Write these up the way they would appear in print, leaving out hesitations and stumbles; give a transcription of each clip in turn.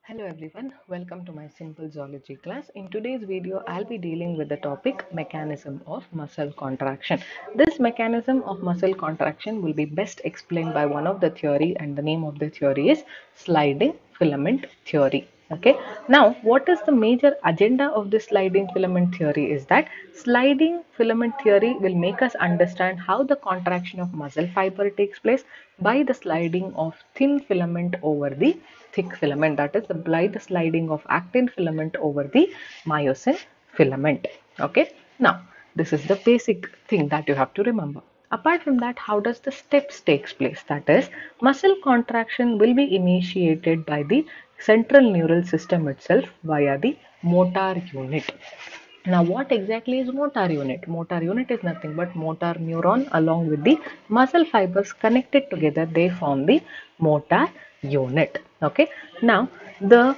Hello everyone, welcome to my simple zoology class. In today's video, I'll be dealing with the topic mechanism of muscle contraction. This mechanism of muscle contraction will be best explained by one of the theory, and the name of the theory is sliding filament theory. Okay, now what is the major agenda of this sliding filament theory is that sliding filament theory will make us understand how the contraction of muscle fiber takes place by the sliding of thin filament over the thick filament, that is by the sliding of actin filament over the myosin filament. Okay, now this is the basic thing that you have to remember. Apart from that, how does the steps takes place? That is, muscle contraction will be initiated by the central neural system itself via the motor unit. Now, what exactly is motor unit? Motor unit is nothing but motor neuron along with the muscle fibers connected together. They form the motor unit. Okay. Now, the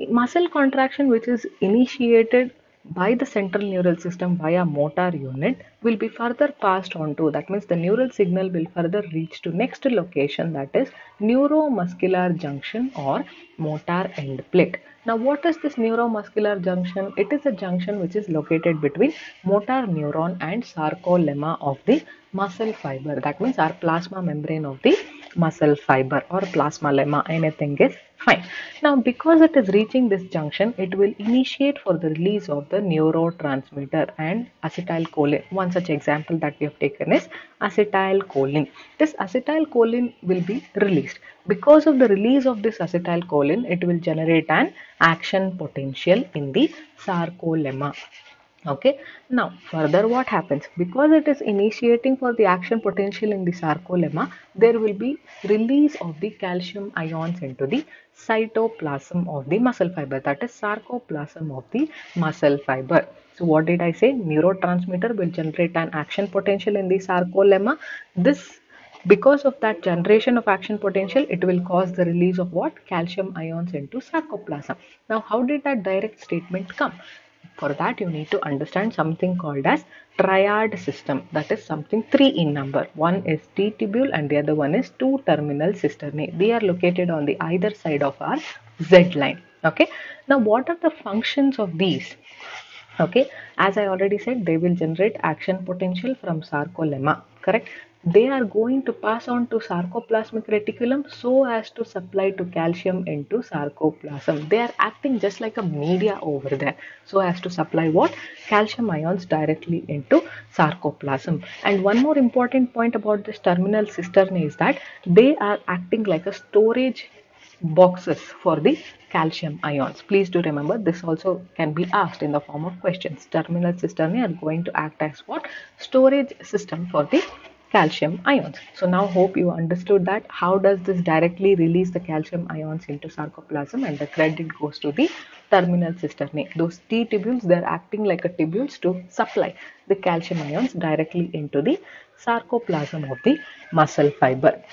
muscle contraction which is initiated by the central neural system via motor unit will be further passed on to, that means the neural signal will further reach to next location, that is neuromuscular junction or motor end plate. Now, what is this neuromuscular junction? It is a junction which is located between motor neuron and sarcolemma of the muscle fiber. That means our plasma membrane of the muscle fiber or plasma lemma, anything is fine. Now, because it is reaching this junction, it will initiate for the release of the neurotransmitter and acetylcholine. One such example that we have taken is acetylcholine. This acetylcholine will be released. Because of the release of this acetylcholine, it will generate an action potential in the sarcolemma. Okay, now further what happens? Because it is initiating for the action potential in the sarcolemma, there will be release of the calcium ions into the cytoplasm of the muscle fiber, that is sarcoplasm of the muscle fiber. So what did I say? Neurotransmitter will generate an action potential in the sarcolemma. This, because of that generation of action potential, it will cause the release of what? Calcium ions into sarcoplasm. Now, how did that direct statement come? For that, you need to understand something called as triad system. That is something three in number. One is T tubule and the other one is two terminal cisternae. They are located on the either side of our Z line. Okay. Now, what are the functions of these? Okay, as I already said, they will generate action potential from sarcolemma, correct? They are going to pass on to sarcoplasmic reticulum so as to supply to calcium into sarcoplasm. They are acting just like a media over there so as to supply what? Calcium ions directly into sarcoplasm. And one more important point about this terminal cisternae is that they are acting like a storage boxes for the calcium ions. Please do remember, this also can be asked in the form of questions. Terminal cisternae are going to act as what? Storage system for the calcium ions. So now hope you understood that how does this directly release the calcium ions into sarcoplasm, and the credit goes to the terminal cisternae. Those T tubules, they are acting like a tubules to supply the calcium ions directly into the sarcoplasm of the muscle fiber.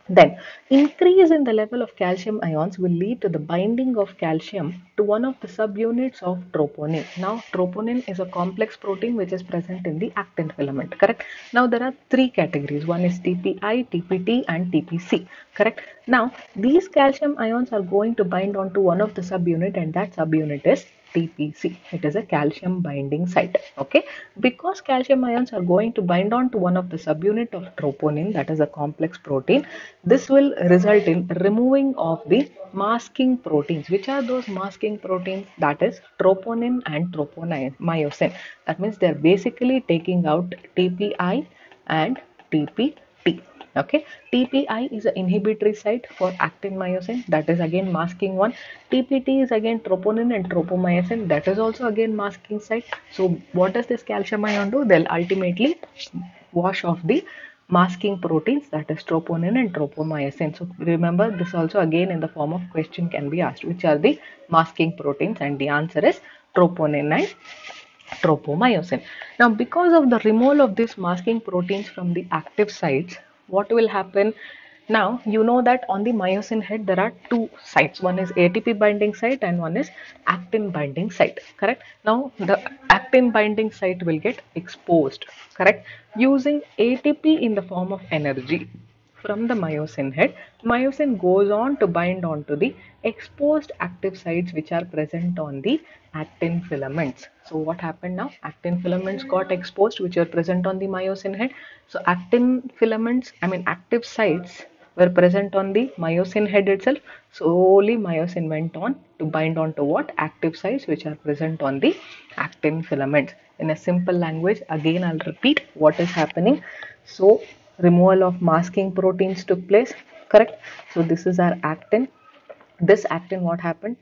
Then, increase in the level of calcium ions will lead to the binding of calcium to one of the subunits of troponin. Now, troponin is a complex protein which is present in the actin filament, correct? Now, there are three categories. One is TPI, TPT and TPC, correct? Now, these calcium ions are going to bind onto one of the subunit, and that subunit is TPC. It is a calcium binding site. Okay, because calcium ions are going to bind on to one of the subunit of troponin, that is a complex protein, this will result in removing of the masking proteins. Which are those masking proteins? That is troponin and tropomyosin. That means they are basically taking out TPI and TPT. Okay, TPI is an inhibitory site for actin myosin, that is again masking one. TPT is again troponin and tropomyosin, that is also again masking site. So what does this calcium ion do? They'll ultimately wash off the masking proteins, that is troponin and tropomyosin. So remember, this also again in the form of question can be asked, which are the masking proteins, and the answer is troponin and tropomyosin. Now, because of the removal of these masking proteins from the active sites, what will happen? Now, you know that on the myosin head there are two sites. One is ATP binding site and one is actin binding site, correct? Now, the actin binding site will get exposed, correct? Using ATP in the form of energy from the myosin head, myosin goes on to bind onto the exposed active sites which are present on the actin filaments. So what happened now? Actin filaments got exposed which are present on the myosin head. So actin filaments, active sites were present on the myosin head itself. Slowly myosin went on to bind on to what? Active sites which are present on the actin filaments. In a simple language, again I'll repeat what is happening. So removal of masking proteins took place, correct? So this is our actin. This actin, what happened?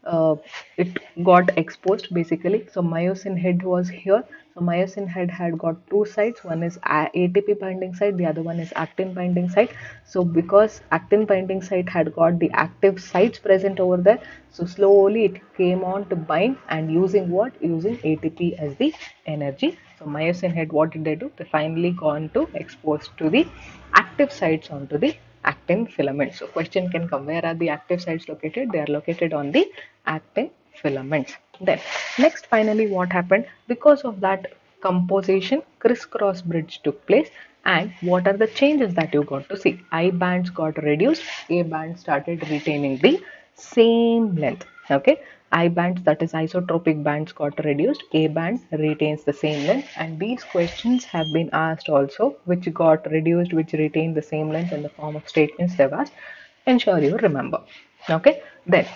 uh, it got exposed basically. So myosin head was here. So myosin head had got two sides. One is ATP binding site, the other one is actin binding site. So because actin binding site had got the active sites present over there, so slowly it came on to bind, and using what? Using ATP as the energy. So myosin head, what did they do? They finally gone to expose to the active sites onto the actin filaments. So question can come, where are the active sites located? They are located on the actin filaments. Then next, finally, what happened? Because of that composition, crisscross bridge took place. And what are the changes that you got to see? I bands got reduced, A band started retaining the same length. Okay, I bands, that is isotropic bands, got reduced, A band retains the same length. And these questions have been asked also, which got reduced, which retained the same length, in the form of statements they've asked. Ensure you remember. Okay, then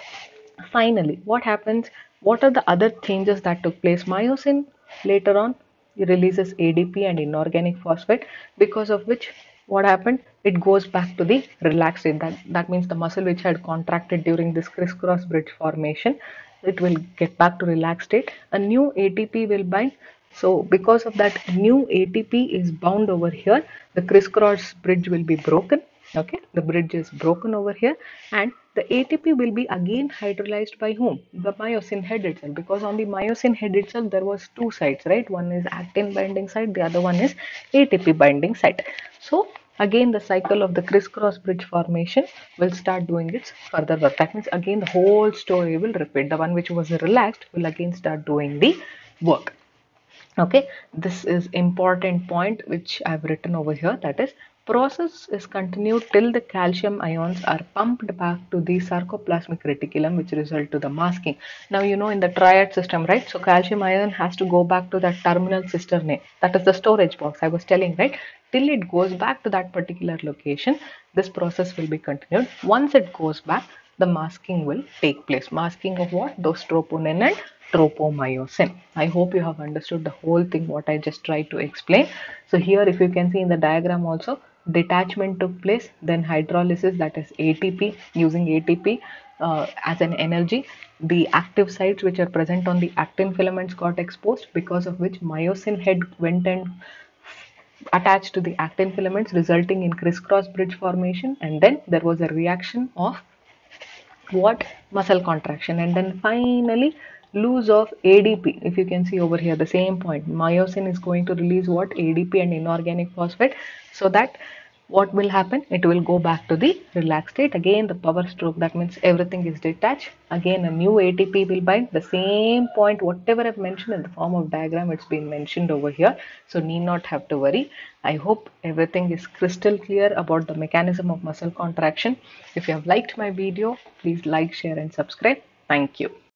finally, what happens? What are the other changes that took place? Myosin later on releases ADP and inorganic phosphate, because of which what happened? It goes back to the relaxed state. That means the muscle which had contracted during this crisscross bridge formation, it will get back to relaxed state. A new ATP will bind. So because of that new ATP is bound over here, the crisscross bridge will be broken. Okay, the bridge is broken over here, and the ATP will be again hydrolyzed by whom? The myosin head itself, because on the myosin head itself there was two sites, right? One is actin binding site, the other one is ATP binding site. So again the cycle of the crisscross bridge formation will start doing its further work. That means again the whole story will repeat. The one which was relaxed will again start doing the work. Okay, this is important point which I've written over here, that is, process is continued till the calcium ions are pumped back to the sarcoplasmic reticulum, which result to the masking. Now you know in the triad system, right? So calcium ion has to go back to that terminal cistern, that is the storage box I was telling, right? Till it goes back to that particular location, this process will be continued. Once it goes back, the masking will take place. Masking of what? Those troponin and tropomyosin. I hope you have understood the whole thing what I just tried to explain. So here if you can see in the diagram also, detachment took place, then hydrolysis, that is ATP, using ATP as an energy. The active sites which are present on the actin filaments got exposed, because of which myosin head went and attached to the actin filaments, resulting in crisscross bridge formation. And then there was a reaction of what? Muscle contraction. And then finally loss of ADP. If you can see over here, the same point, myosin is going to release what? ADP and inorganic phosphate, so that what will happen? It will go back to the relaxed state. Again the power stroke, that means everything is detached. Again a new ATP will bind. The same point whatever I've mentioned in the form of diagram, it's been mentioned over here, so need not have to worry. I hope everything is crystal clear about the mechanism of muscle contraction. If you have liked my video, please like, share and subscribe. Thank you.